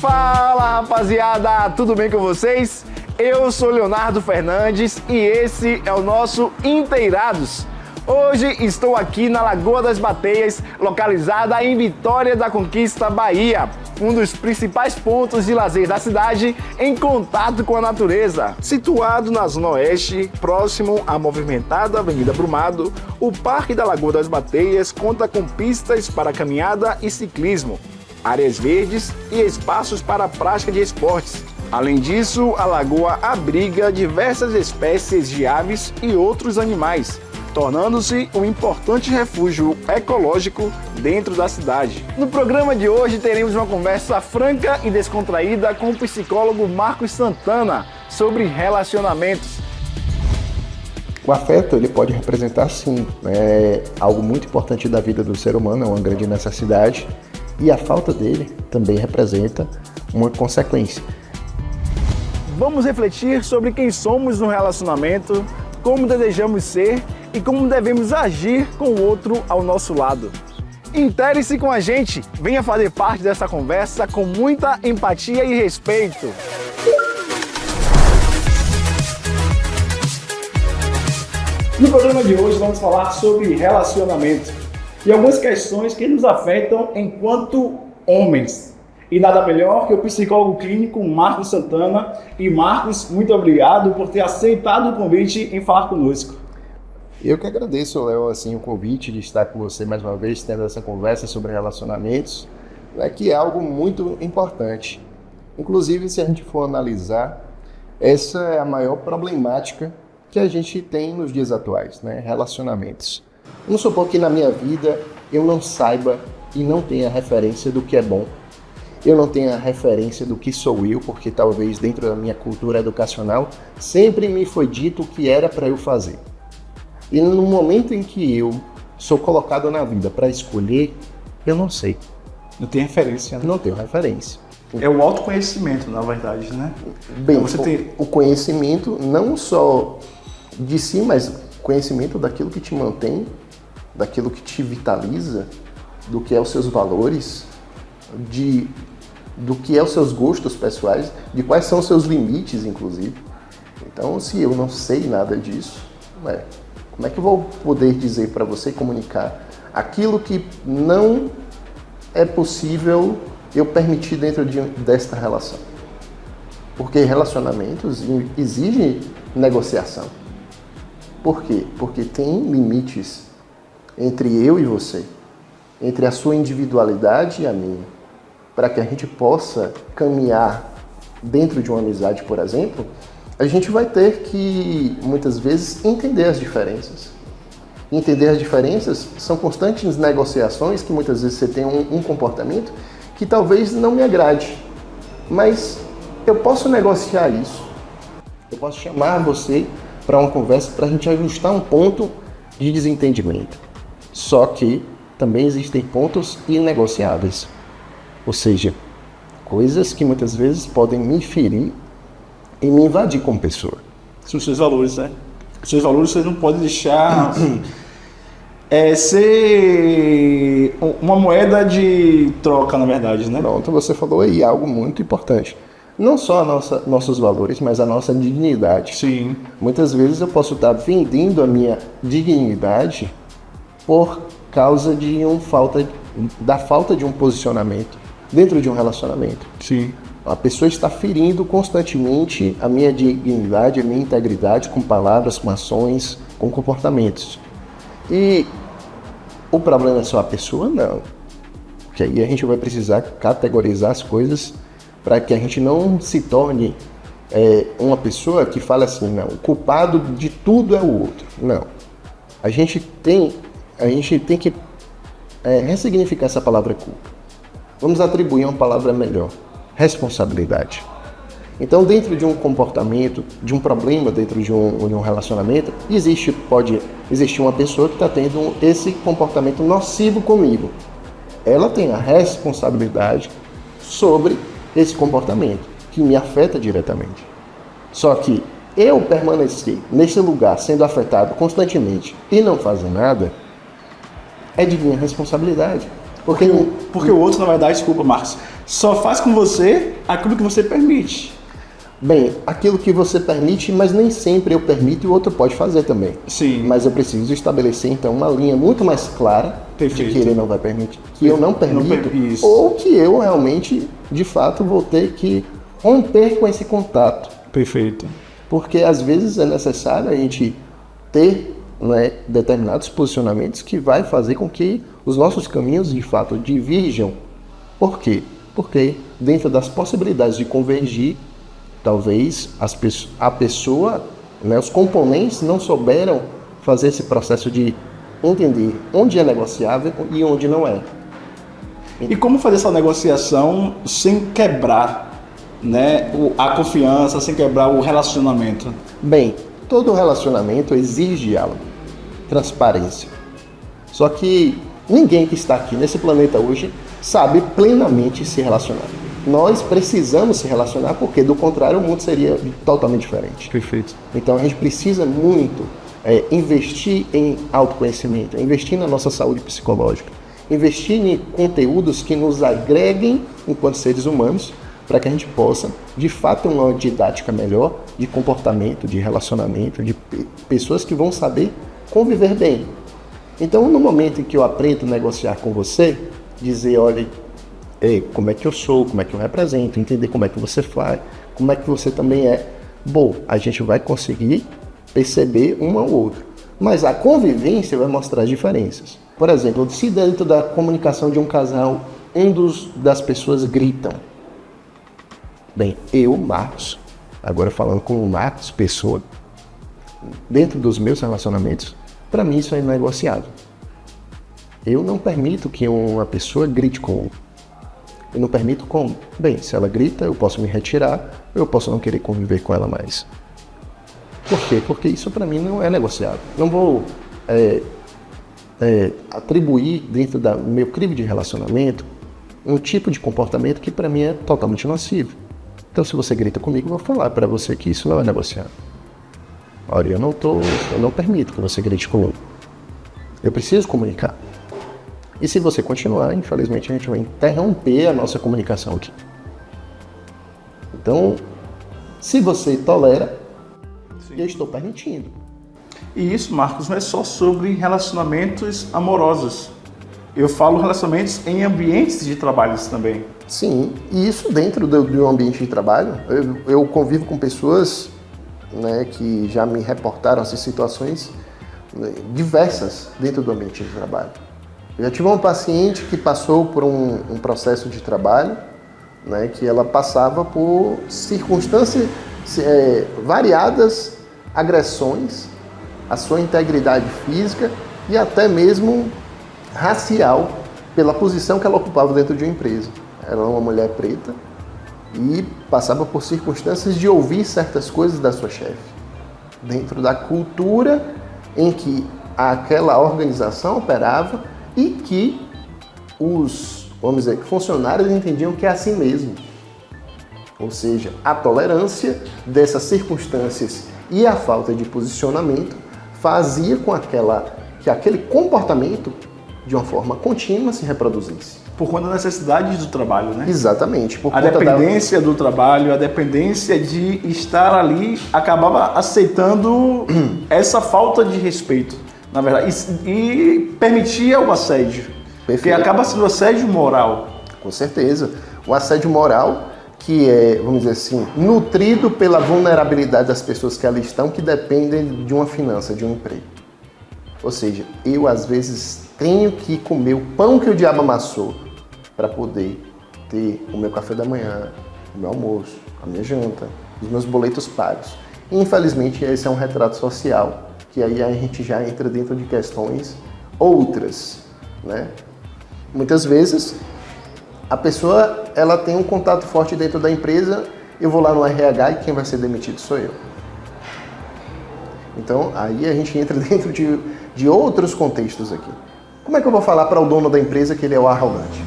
Fala, rapaziada, tudo bem com vocês? Eu sou Leonardo Fernandes e esse é o nosso Inteirados. Hoje estou aqui na Lagoa das Bateias, localizada em Vitória da Conquista, Bahia, um dos principais pontos de lazer da cidade em contato com a natureza. Situado na Zona Oeste, próximo à movimentada Avenida Brumado, o Parque da Lagoa das Bateias conta com pistas para caminhada e ciclismo, áreas verdes e espaços para a prática de esportes. Além disso, a lagoa abriga diversas espécies de aves e outros animais, tornando-se um importante refúgio ecológico dentro da cidade. No programa de hoje teremos uma conversa franca e descontraída com o psicólogo Marcos Santana sobre relacionamentos. O afeto ele pode representar sim, algo muito importante da vida do ser humano, é uma grande necessidade, e a falta dele também representa uma consequência. Vamos refletir sobre quem somos no relacionamento, como desejamos ser e como devemos agir com o outro ao nosso lado. Intere-se com a gente, venha fazer parte dessa conversa com muita empatia e respeito. No programa de hoje vamos falar sobre relacionamento e algumas questões que nos afetam enquanto homens. E nada melhor que o psicólogo clínico Marcos Santana. E Marcos, muito obrigado por ter aceitado o convite em falar conosco. Eu que agradeço, Léo, o convite de estar com você mais uma vez, tendo essa conversa sobre relacionamentos, que é algo muito importante. Inclusive, se a gente for analisar, essa é a maior problemática que a gente tem nos dias atuais, relacionamentos. Vamos supor que na minha vida eu não saiba e não tenha referência do que é bom. Eu não tenho a referência do que sou eu, porque talvez dentro da minha cultura educacional sempre me foi dito o que era para eu fazer. E no momento em que eu sou colocado na vida para escolher, eu não sei. Não tem referência, né? Não tenho referência. É o autoconhecimento, na verdade, né? Bem, o conhecimento não só de si, mas conhecimento daquilo que te mantém, daquilo que te vitaliza, do que é os seus valores, do que é os seus gostos pessoais, de quais são os seus limites, inclusive. Então, se eu não sei nada disso, como é que eu vou poder dizer para você, comunicar aquilo que não é possível eu permitir dentro desta relação? Porque relacionamentos exigem negociação. Por quê? Porque tem limites entre eu e você, entre a sua individualidade e a minha, para que a gente possa caminhar dentro de uma amizade, por exemplo, a gente vai ter que, muitas vezes, entender as diferenças. Entender as diferenças são constantes negociações que muitas vezes você tem um comportamento que talvez não me agrade, mas eu posso negociar isso. Eu posso chamar você para uma conversa para a gente ajustar um ponto de desentendimento. Só que também existem pontos inegociáveis. Ou seja, coisas que muitas vezes podem me ferir e me invadir como pessoa. São os seus valores, né? Os seus valores você não pode deixar ser uma moeda de troca, na verdade, né? Pronto, você falou aí algo muito importante. Não só nossos valores, mas a nossa dignidade. Sim. Muitas vezes eu posso estar vendendo a minha dignidade por causa da falta de um posicionamento dentro de um relacionamento. Sim. A pessoa está ferindo constantemente a minha dignidade, a minha integridade com palavras, com ações, com comportamentos. E o problema é só a pessoa? Não. Porque aí a gente vai precisar categorizar as coisas para que a gente não se torne uma pessoa que fala assim, não, o culpado de tudo é o outro. Não. A gente tem que ressignificar essa palavra culpa. Vamos atribuir uma palavra melhor. Responsabilidade. Então, dentro de um comportamento, de um problema dentro de um relacionamento, pode existir uma pessoa que está tendo esse comportamento nocivo comigo. Ela tem a responsabilidade sobre esse comportamento, que me afeta diretamente. Só que eu permanecer nesse lugar sendo afetado constantemente e não fazer nada, é de minha responsabilidade. Porque o outro, na verdade, desculpa, Marcos, só faz com você aquilo que você permite. Bem, aquilo que você permite, mas nem sempre eu permito e o outro pode fazer também. Sim. Mas eu preciso estabelecer, então, uma linha muito mais clara Perfeito. de que ele não vai permitir, que eu não permito, Isso. ou que eu realmente, de fato, vou ter que romper com esse contato. Perfeito. Porque, às vezes, é necessário a gente ter, né, determinados posicionamentos que vai fazer com que os nossos caminhos, de fato, divirjam. Por quê? Porque, dentro das possibilidades de convergir, talvez a pessoa, né, os componentes não souberam fazer esse processo de entender onde é negociável e onde não é. E como fazer essa negociação sem quebrar, né, a confiança, sem quebrar o relacionamento? Bem, todo relacionamento exige diálogo, transparência. Só que ninguém que está aqui nesse planeta hoje sabe plenamente se relacionar. Nós precisamos se relacionar porque, do contrário, o mundo seria totalmente diferente. Perfeito. Então, a gente precisa muito investir em autoconhecimento, investir na nossa saúde psicológica, investir em conteúdos que nos agreguem enquanto seres humanos, para que a gente possa, de fato, ter uma didática melhor de comportamento, de relacionamento, de pessoas que vão saber conviver bem. Então, no momento em que eu aprendo a negociar com você, dizer, olha, como é que eu sou, como é que eu represento, entender como é que você faz, como é que você também é. Bom, a gente vai conseguir perceber um ao outro. Mas a convivência vai mostrar as diferenças. Por exemplo, se dentro da comunicação de um casal, das pessoas gritam. Bem, eu, Marcos, agora falando com o Marcos, pessoa, dentro dos meus relacionamentos, para mim isso é inegociável. Eu não permito que uma pessoa grite com outra. Eu não permito como? Bem, se ela grita, eu posso me retirar, eu posso não querer conviver com ela mais. Por quê? Porque isso para mim não é negociável. Não vou atribuir dentro do meu crivo de relacionamento um tipo de comportamento que para mim é totalmente nocivo. Então, se você grita comigo, eu vou falar para você que isso não é negociável. Olha, eu não permito que você grite comigo. Eu preciso comunicar. E se você continuar, infelizmente, a gente vai interromper a nossa comunicação aqui. Então, se você tolera, eu estou permitindo. E isso, Marcos, não é só sobre relacionamentos amorosos. Eu falo relacionamentos em ambientes de trabalho também. Sim, e isso dentro do ambiente de trabalho. Eu convivo com pessoas, né, que já me reportaram essas situações, né, diversas dentro do ambiente de trabalho. Eu já tive uma paciente que passou por um processo de trabalho, né, que ela passava por circunstâncias variadas, agressões à sua integridade física e até mesmo racial, pela posição que ela ocupava dentro de uma empresa. Ela era uma mulher preta e passava por circunstâncias de ouvir certas coisas da sua chefe, dentro da cultura em que aquela organização operava e que os, vamos dizer, funcionários entendiam que é assim mesmo. Ou seja, a tolerância dessas circunstâncias e a falta de posicionamento fazia com que aquele comportamento, de uma forma contínua, se reproduzisse. Por conta da necessidade do trabalho, né? Exatamente. A dependência do trabalho, a dependência de estar ali, acabava aceitando essa falta de respeito, na verdade, e permitia o assédio. Perfeito. Que acaba sendo assédio moral. Com certeza. O assédio moral que é, vamos dizer assim, nutrido pela vulnerabilidade das pessoas que ali estão, que dependem de uma finança, de um emprego. Ou seja, eu às vezes tenho que comer o pão que o diabo amassou para poder ter o meu café da manhã, o meu almoço, a minha janta, os meus boletos pagos. E, infelizmente, esse é um retrato social, que aí a gente já entra dentro de questões outras, né? Muitas vezes a pessoa ela tem um contato forte dentro da empresa, eu vou lá no RH e quem vai ser demitido sou eu. Então, aí a gente entra dentro de outros contextos aqui. Como é que eu vou falar para o dono da empresa que ele é o arrogante?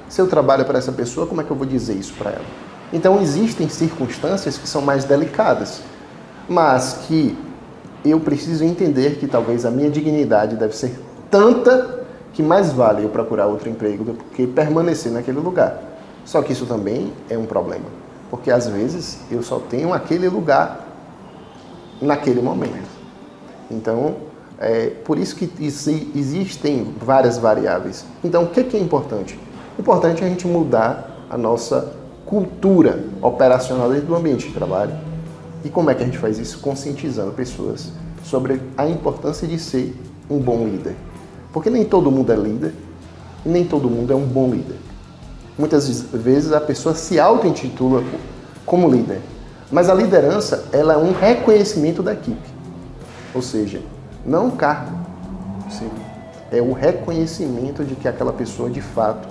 Se eu trabalho para essa pessoa, como é que eu vou dizer isso para ela? Então, existem circunstâncias que são mais delicadas, mas que eu preciso entender que talvez a minha dignidade deve ser tanta que mais vale eu procurar outro emprego do que permanecer naquele lugar. Só que isso também é um problema, porque às vezes eu só tenho aquele lugar naquele momento. Então, por isso que existem várias variáveis. Então, o que é importante? O importante é a gente mudar a nossa cultura operacional dentro do ambiente de trabalho. E como é que a gente faz isso? Conscientizando pessoas sobre a importância de ser um bom líder. Porque nem todo mundo é líder e nem todo mundo é um bom líder. Muitas vezes a pessoa se auto-intitula como líder, mas a liderança ela é um reconhecimento da equipe. Ou seja, não um cargo, sim, é o reconhecimento de que aquela pessoa de fato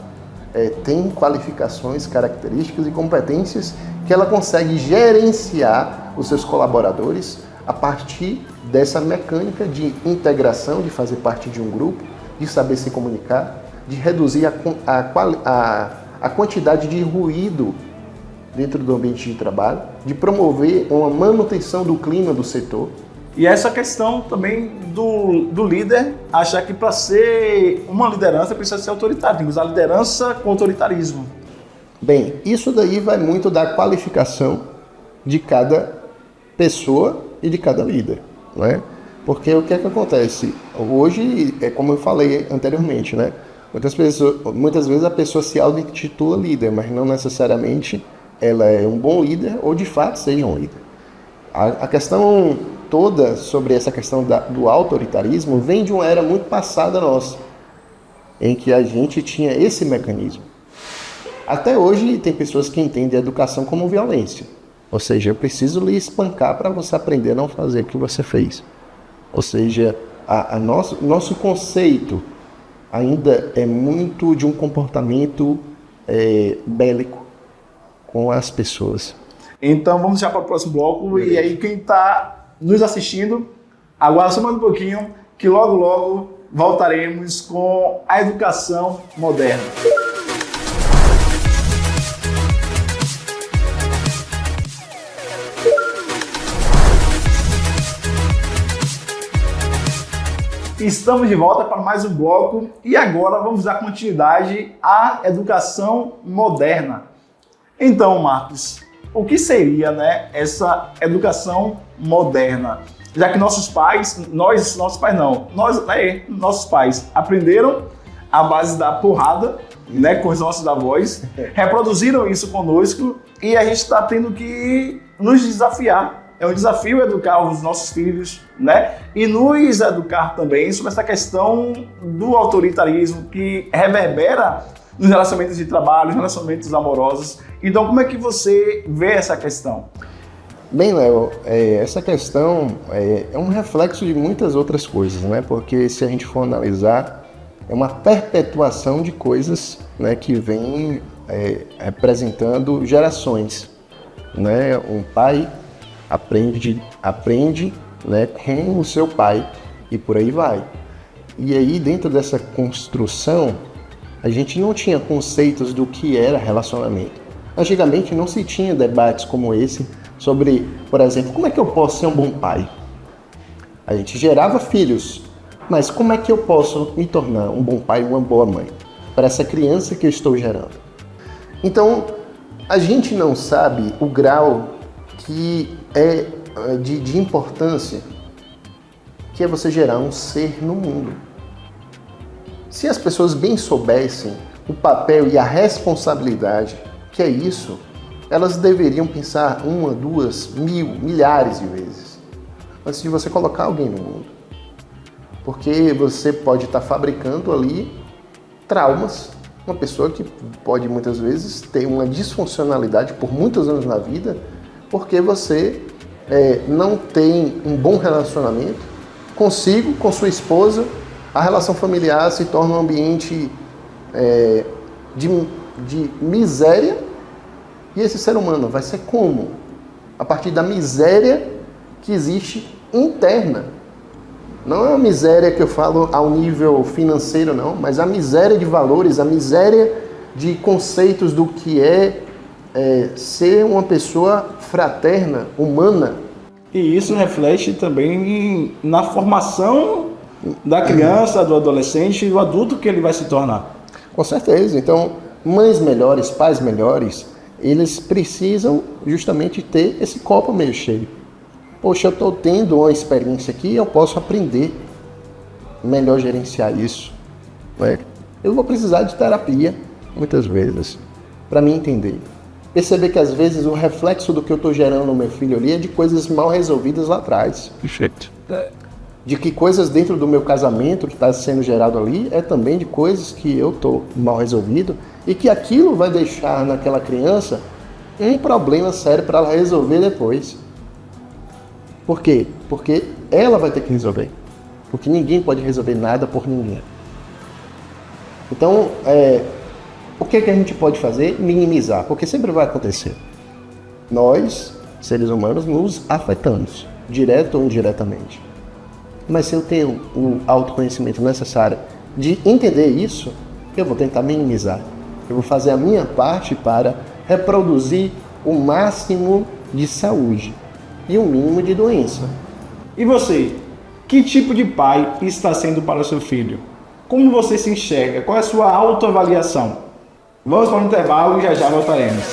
tem qualificações, características e competências que ela consegue gerenciar os seus colaboradores a partir dessa mecânica de integração, de fazer parte de um grupo, de saber se comunicar, de reduzir a quantidade de ruído dentro do ambiente de trabalho, de promover uma manutenção do clima do setor. E essa questão também do líder achar que para ser uma liderança precisa ser autoritário, tem que usar liderança com autoritarismo. Bem, isso daí vai muito da qualificação de cada pessoa e de cada líder, não é? Porque o que é que acontece? Hoje, é como eu falei anteriormente, né? Muitas vezes a pessoa se auto-intitula líder, mas não necessariamente ela é um bom líder ou de fato seja um líder. A questão toda sobre essa questão do autoritarismo vem de uma era muito passada nossa, em que a gente tinha esse mecanismo. Até hoje tem pessoas que entendem a educação como violência. Ou seja, eu preciso lhe espancar para você aprender a não fazer o que você fez. Ou seja, nosso conceito ainda é muito de um comportamento bélico com as pessoas. Então vamos já para o próximo bloco. E aí quem está nos assistindo, aguarda só mais um pouquinho que logo logo voltaremos com a educação moderna. Estamos de volta para mais um bloco e agora vamos dar continuidade à educação moderna. Então, Marcos, o que seria, né, essa educação moderna? Já que nossos pais aprenderam à base da porrada, né, com os nossos avós, reproduziram isso conosco e a gente está tendo que nos desafiar. É um desafio educar os nossos filhos, né? E nos educar também sobre essa questão do autoritarismo que reverbera nos relacionamentos de trabalho, nos relacionamentos amorosos. Então, como é que você vê essa questão? Bem, Léo, essa questão é um reflexo de muitas outras coisas, né? Porque se a gente for analisar, é uma perpetuação de coisas, né, que vem representando gerações, né? Um pai aprende, né, com o seu pai e por aí vai. E aí, dentro dessa construção, a gente não tinha conceitos do que era relacionamento. Antigamente não se tinha debates como esse sobre, por exemplo, como é que eu posso ser um bom pai? A gente gerava filhos, mas como é que eu posso me tornar um bom pai e uma boa mãe para essa criança que eu estou gerando? Então, a gente não sabe o grau que é de importância que é você gerar um ser no mundo. Se as pessoas bem soubessem o papel e a responsabilidade que é isso, elas deveriam pensar uma, duas, milhares de vezes antes de você colocar alguém no mundo. Porque você pode estar fabricando ali traumas, uma pessoa que pode muitas vezes ter uma disfuncionalidade por muitos anos na vida, porque você não tem um bom relacionamento consigo, com sua esposa, a relação familiar se torna um ambiente de miséria, e esse ser humano vai ser como? A partir da miséria que existe interna. Não é uma miséria que eu falo ao nível financeiro, não, mas a miséria de valores, a miséria de conceitos do que é ser uma pessoa fraterna, humana. E isso reflete também na formação da criança, do adolescente e do adulto que ele vai se tornar. Com certeza. Então, mães melhores, pais melhores, eles precisam justamente ter esse copo meio cheio. Poxa, eu estou tendo uma experiência aqui, eu posso aprender melhor gerenciar isso. Né? Eu vou precisar de terapia, muitas vezes, para me entender. Perceber que às vezes o reflexo do que eu estou gerando no meu filho ali é de coisas mal resolvidas lá atrás. Perfeito. De que coisas dentro do meu casamento que está sendo gerado ali é também de coisas que eu estou mal resolvido e que aquilo vai deixar naquela criança um problema sério para ela resolver depois. Por quê? Porque ela vai ter que resolver. Porque ninguém pode resolver nada por ninguém. Então, o que a gente pode fazer? Minimizar, porque sempre vai acontecer. Nós, seres humanos, nos afetamos, direto ou indiretamente. Mas se eu tenho o autoconhecimento necessário de entender isso, eu vou tentar minimizar. Eu vou fazer a minha parte para reproduzir o máximo de saúde e o mínimo de doença. E você? Que tipo de pai está sendo para o seu filho? Como você se enxerga? Qual é a sua autoavaliação? Vamos para o intervalo e já voltaremos.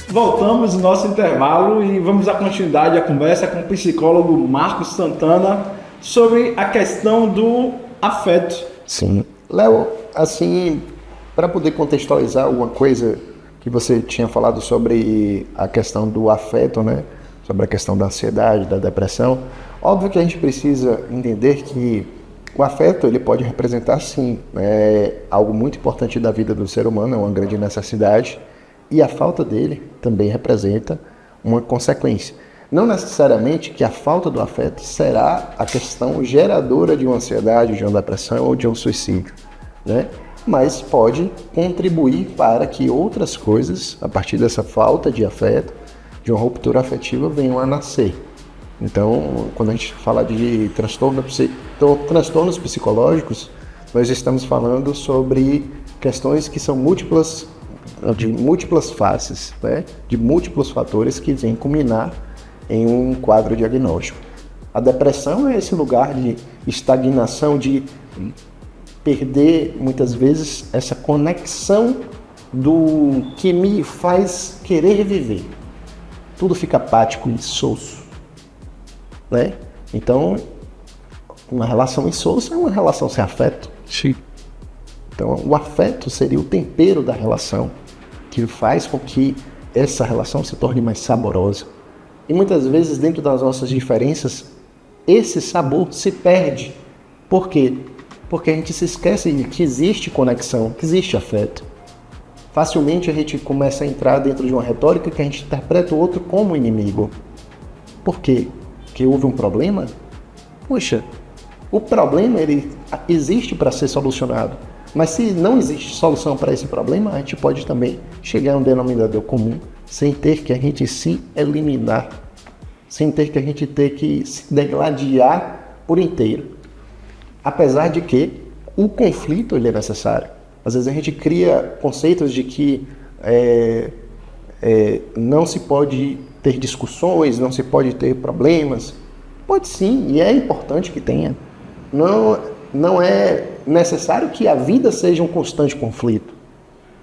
Voltamos no nosso intervalo e vamos dar continuidade à conversa com o psicólogo Marcos Santana sobre a questão do afeto. Sim. Léo, assim, para poder contextualizar alguma coisa que você tinha falado sobre a questão do afeto, né? Sobre a questão da ansiedade, da depressão, óbvio que a gente precisa entender que o afeto ele pode representar, sim, algo muito importante da vida do ser humano, é uma grande necessidade, e a falta dele também representa uma consequência. Não necessariamente que a falta do afeto será a questão geradora de uma ansiedade, de uma depressão ou de um suicídio, né? Mas pode contribuir para que outras coisas, a partir dessa falta de afeto, de uma ruptura afetiva, venham a nascer. Então, quando a gente fala de transtornos psicológicos, nós estamos falando sobre questões que são de múltiplas faces, né? De múltiplos fatores que vêm culminar em um quadro diagnóstico. A depressão é esse lugar de estagnação, de perder, muitas vezes, essa conexão do que me faz querer viver. Tudo fica apático, insosso, né? Então, uma relação insossa é uma relação sem afeto. Sim. Então, o afeto seria o tempero da relação, que faz com que essa relação se torne mais saborosa. E muitas vezes, dentro das nossas diferenças, esse sabor se perde. Por quê? Porque a gente se esquece de que existe conexão, que existe afeto. Facilmente a gente começa a entrar dentro de uma retórica que a gente interpreta o outro como inimigo. Por quê? Porque houve um problema? Poxa, o problema ele existe para ser solucionado. Mas se não existe solução para esse problema, a gente pode também chegar a um denominador comum sem ter que a gente se eliminar, sem ter que a gente ter que se degladiar por inteiro. Apesar de que o conflito ele é necessário. Às vezes a gente cria conceitos de que não se pode ter discussões, não se pode ter problemas. Pode sim, e é importante que tenha. Não é necessário que a vida seja um constante conflito.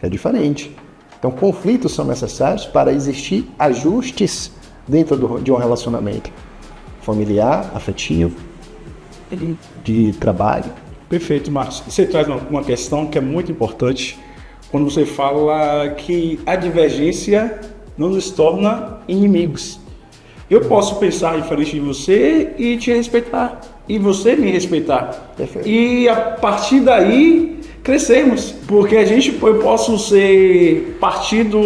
É diferente. Então, conflitos são necessários para existir ajustes dentro de um relacionamento familiar, afetivo, de trabalho. Perfeito, Marcos. Você traz uma questão que é muito importante quando você fala que a divergência não nos torna inimigos. Eu posso pensar diferente de você e te respeitar, e você me respeitar. Perfeito. E a partir daí crescermos, porque eu posso ser partido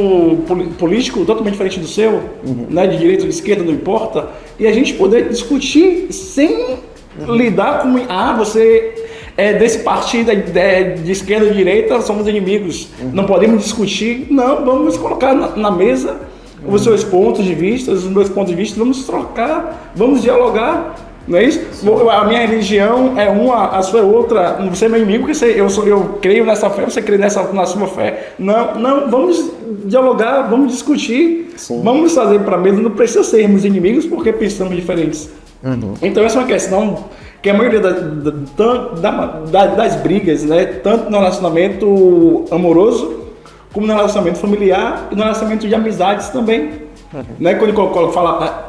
político totalmente diferente do seu, né, de direita ou de esquerda, não importa, e a gente poder discutir sem lidar com você é desse partido de esquerda ou direita, somos inimigos, não podemos discutir, não, vamos colocar na mesa os seus pontos de vista, os meus pontos de vista, vamos trocar, vamos dialogar Não é isso? A minha religião é uma, a sua é outra. Você é meu inimigo, porque eu creio nessa fé, você crê na sua fé. Não, vamos dialogar, vamos discutir, Sim. vamos fazer para a mesa. Não precisa sermos inimigos porque pensamos diferentes. Então essa é uma questão que a maioria das brigas, né, tanto no relacionamento amoroso, como no relacionamento familiar e no relacionamento de amizades também. Né? Quando fala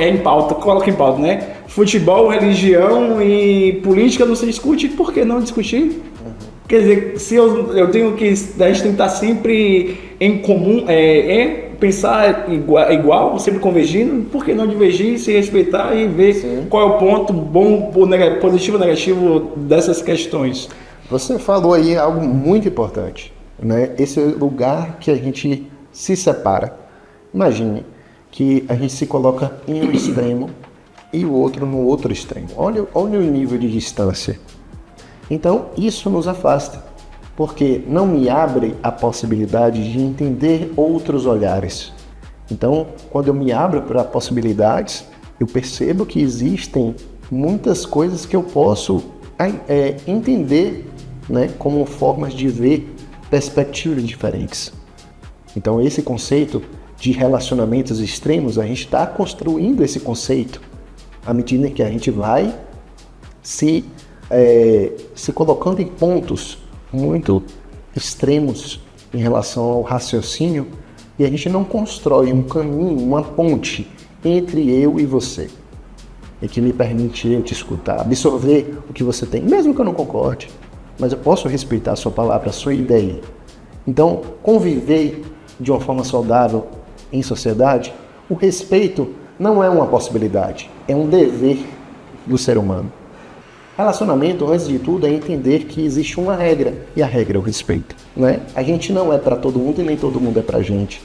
em pauta, coloca em pauta, né? Futebol, religião e política não se discute, por que não discutir? Quer dizer, se eu tenho que, a gente tem que estar sempre em comum, pensar igual, sempre convergindo, por que não divergir, se respeitar e ver Sim. qual é o ponto bom, positivo ou negativo dessas questões? Você falou aí algo muito importante, né? Esse é o lugar que a gente se separa. Imagine que a gente se coloca em um extremo e o outro no outro extremo. Olha o nível de distância. Então, isso nos afasta, porque não me abre a possibilidade de entender outros olhares. Então, quando eu me abro para possibilidades, eu percebo que existem muitas coisas que eu posso entender, né, como formas de ver perspectivas diferentes. Então, esse conceito de relacionamentos extremos, a gente está construindo esse conceito à medida que a gente vai se colocando em pontos muito extremos em relação ao raciocínio, e a gente não constrói um caminho, uma ponte entre eu e você, e que me permite eu te escutar, absorver o que você tem, mesmo que eu não concorde, mas eu posso respeitar a sua palavra, a sua ideia. Então, conviver de uma forma saudável em sociedade, o respeito não é uma possibilidade, é um dever do ser humano. Relacionamento, antes de tudo, é entender que existe uma regra, e a regra é o respeito, né? A gente não é para todo mundo e nem todo mundo é pra gente,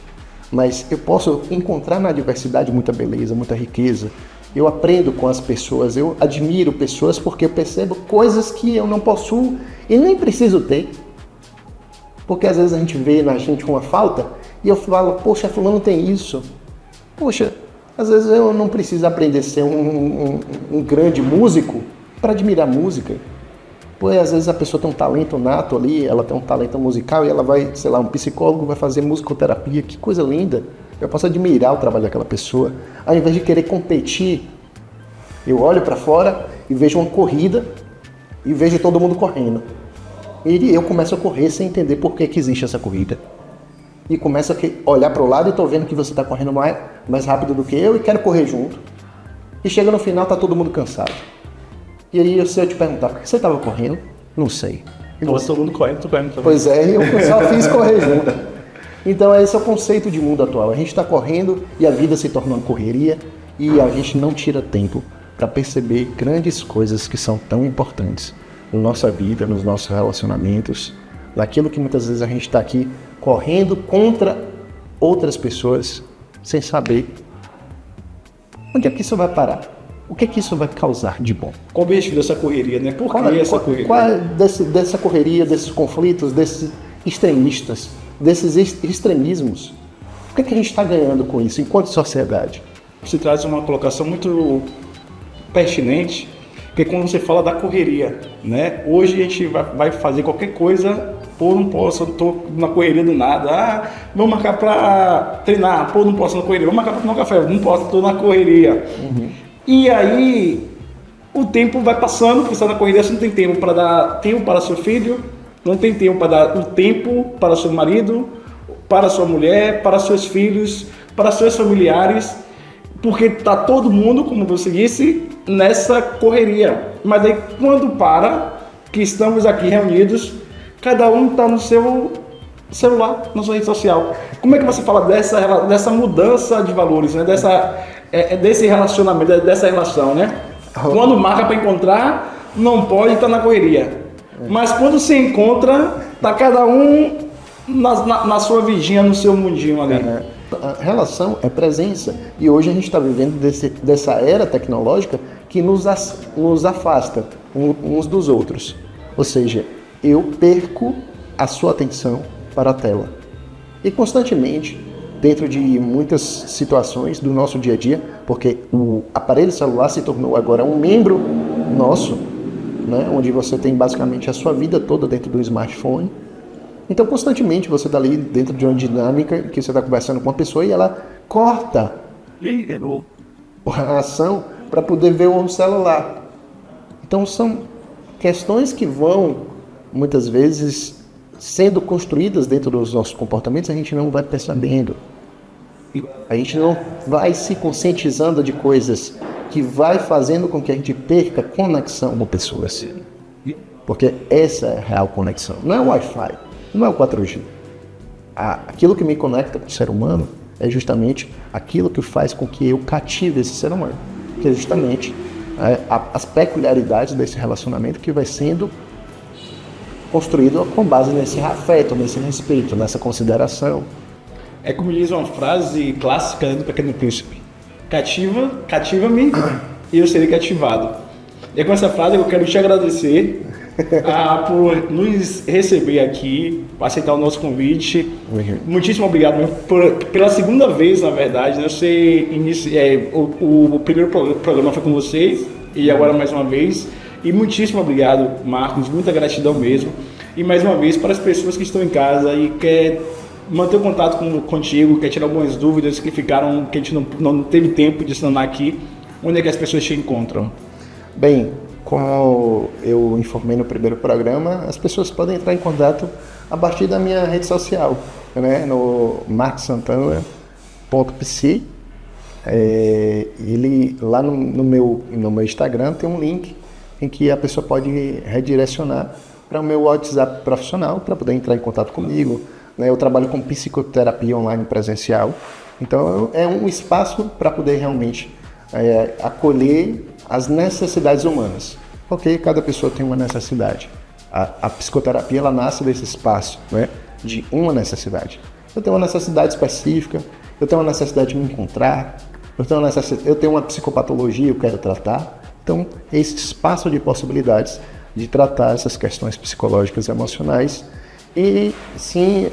mas eu posso encontrar na diversidade muita beleza, muita riqueza. Eu aprendo com as pessoas, eu admiro pessoas porque eu percebo coisas que eu não possuo e nem preciso ter. Porque às vezes a gente vê na gente uma falta e eu falo, poxa, fulano tem isso. Poxa, às vezes eu não preciso aprender a ser um grande músico para admirar música. Pois às vezes a pessoa tem um talento nato ali, ela tem um talento musical e ela vai, sei lá, um psicólogo vai fazer musicoterapia, que coisa linda. Eu posso admirar o trabalho daquela pessoa. Ao invés de querer competir, eu olho para fora e vejo uma corrida e vejo todo mundo correndo. E eu começo a correr sem entender por que existe essa corrida. E começo a olhar para o lado e estou vendo que você está correndo mais rápido do que eu e quero correr junto. E chega no final, está todo mundo cansado. E aí, se eu te perguntar, por que você estava correndo? Não sei. Todo mundo correndo, tu pergunta. Pois é, eu só fiz correr junto. Então, esse é o conceito de mundo atual. A gente está correndo e a vida se torna uma correria e a gente não tira tempo para perceber grandes coisas que são tão importantes na nossa vida, nos nossos relacionamentos, daquilo que muitas vezes a gente está aqui correndo contra outras pessoas sem saber onde é que isso vai parar, o que é que isso vai causar de bom. Qual o objetivo dessa correria, né? Por que essa correria? Qual é dessa correria, desses conflitos, desses extremistas, desses extremismos? O que é que a gente está ganhando com isso enquanto sociedade? Você traz uma colocação muito pertinente, porque quando você fala da correria, né? Hoje a gente vai fazer qualquer coisa, pô, não posso, eu tô na correria do nada. Vamos marcar para treinar, pô, não posso na correria. Vamos marcar para tomar um café, não posso, tô na correria. E aí o tempo vai passando, porque você está na correria, você não tem tempo para dar tempo para seu filho, não tem tempo para dar o tempo para seu marido, para sua mulher, para seus filhos, para seus familiares, porque está todo mundo, como você disse, nessa correria. Mas aí quando que estamos aqui reunidos, cada um está no seu celular, na sua rede social. Como é que você fala dessa mudança de valores, né? Desse relacionamento, dessa relação, né? Quando marca para encontrar, não pode estar na correria. Mas quando se encontra, tá cada um na sua vidinha, no seu mundinho ali. A relação é presença. E hoje a gente está vivendo dessa era tecnológica que nos afasta uns dos outros. Ou seja, eu perco a sua atenção para a tela. E constantemente, dentro de muitas situações do nosso dia a dia, Porque o aparelho celular se tornou agora um membro nosso, né? Onde você tem basicamente a sua vida toda dentro do smartphone. Então, constantemente você está ali dentro de uma dinâmica que você está conversando com uma pessoa e ela corta a ação para poder ver o celular. Então, são questões que vão, muitas vezes, sendo construídas dentro dos nossos comportamentos, a gente não vai percebendo. A gente não vai se conscientizando de coisas que vai fazendo com que a gente perca conexão com pessoas. Porque essa é a real conexão. Não é o Wi-Fi, não é o 4G. Aquilo que me conecta com o ser humano é justamente aquilo que faz com que eu cative esse ser humano. Que é justamente as peculiaridades desse relacionamento que vai sendo construído com base nesse afeto, nesse respeito, nessa consideração. É como diz uma frase clássica do Pequeno Príncipe: cativa-me e eu serei cativado. E é com essa frase que eu quero te agradecer por nos receber aqui, aceitar o nosso convite. Muitíssimo obrigado mesmo, pela segunda vez, na verdade. Eu sei, o primeiro programa foi com vocês e agora mais uma vez. E muitíssimo obrigado, Marcos, muita gratidão mesmo. E mais uma vez, para as pessoas que estão em casa e quer manter o contato contigo, quer tirar algumas dúvidas que ficaram, que a gente não teve tempo de sanar aqui, onde é que as pessoas te encontram? Bem, como eu informei no primeiro programa, as pessoas podem entrar em contato a partir da minha rede social, né? No marcosantana.pc. Ele lá no meu Instagram tem um link em que a pessoa pode redirecionar para o meu WhatsApp profissional para poder entrar em contato comigo. Eu trabalho com psicoterapia online presencial, então é um espaço para poder realmente acolher as necessidades humanas, porque cada pessoa tem uma necessidade. A psicoterapia ela nasce desse espaço, né, de uma necessidade. Eu tenho uma necessidade específica, eu tenho uma necessidade de me encontrar, eu tenho uma psicopatologia, eu quero tratar. Então, esse espaço de possibilidades de tratar essas questões psicológicas e emocionais. E sim,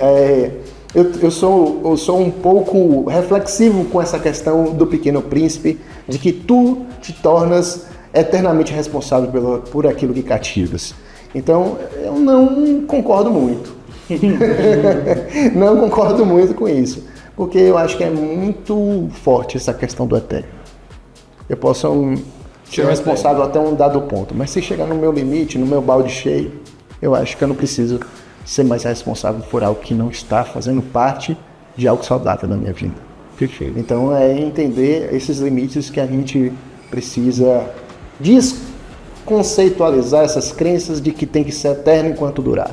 eu sou um pouco reflexivo com essa questão do Pequeno Príncipe, de que tu te tornas eternamente responsável por aquilo que cativas. Então, eu não concordo muito. Não concordo muito com isso, porque eu acho que é muito forte essa questão do etéreo. Eu posso ser responsável até um dado ponto, mas se chegar no meu limite, no meu balde cheio, eu acho que eu não preciso ser mais responsável por algo que não está fazendo parte de algo saudável na minha vida. Perfeito. Então é entender esses limites que a gente precisa desconceitualizar essas crenças de que tem que ser eterno enquanto durar.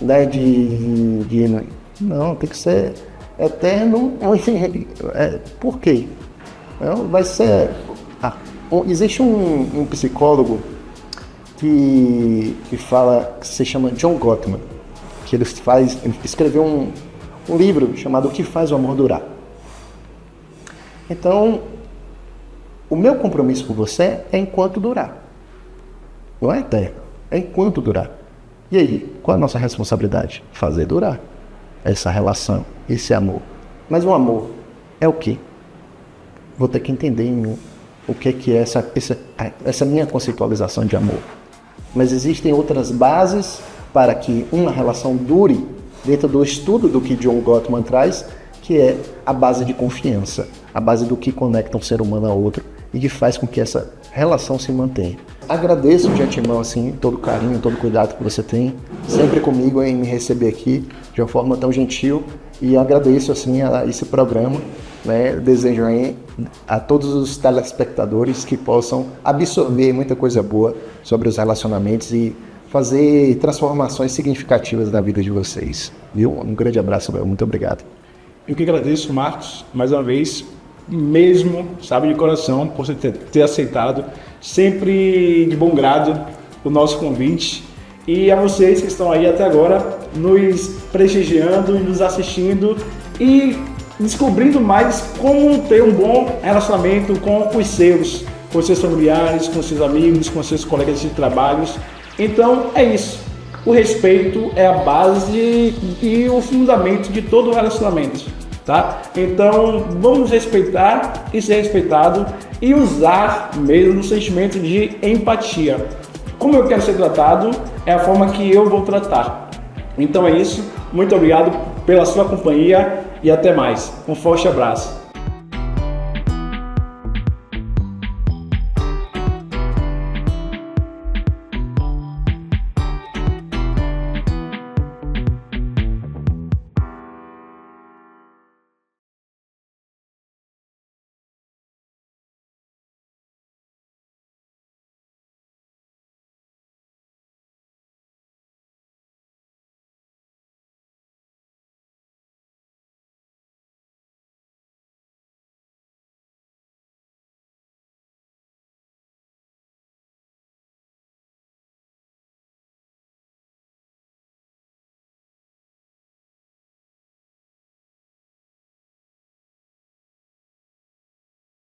Né? Não, tem que ser eterno, enfim, por quê? Não, vai ser... existe um psicólogo que se chama John Gottman, que ele escreveu um livro chamado O que faz o amor durar. Então, o meu compromisso com você é enquanto durar. Não é eterno, é enquanto durar. E aí, qual é a nossa responsabilidade? Fazer durar essa relação, esse amor. Mas o amor é o quê? Vou ter que entender o que é essa minha conceitualização de amor. Mas existem outras bases para que uma relação dure dentro do estudo do que John Gottman traz, que é a base de confiança, a base do que conecta um ser humano a outro e que faz com que essa relação se mantenha. Agradeço de antemão assim, todo o carinho, todo o cuidado que você tem sempre comigo em me receber aqui de uma forma tão gentil, e agradeço assim a esse programa, né? Desejo a todos os telespectadores que possam absorver muita coisa boa sobre os relacionamentos e fazer transformações significativas na vida de vocês. Viu? Um grande abraço, muito obrigado. Eu que agradeço, Marcos, mais uma vez, mesmo, sabe, de coração, por você ter aceitado, sempre de bom grado, o nosso convite. E a vocês que estão aí até agora, nos prestigiando e nos assistindo e descobrindo mais como ter um bom relacionamento com os seus familiares, com seus amigos, com seus colegas de trabalho. Então é isso. O respeito é a base e o fundamento de todo o relacionamento. tá? Então, vamos respeitar e ser respeitado e usar mesmo o sentimento de empatia. Como eu quero ser tratado, é a forma que eu vou tratar. Então é isso, muito obrigado pela sua companhia e até mais. Um forte abraço.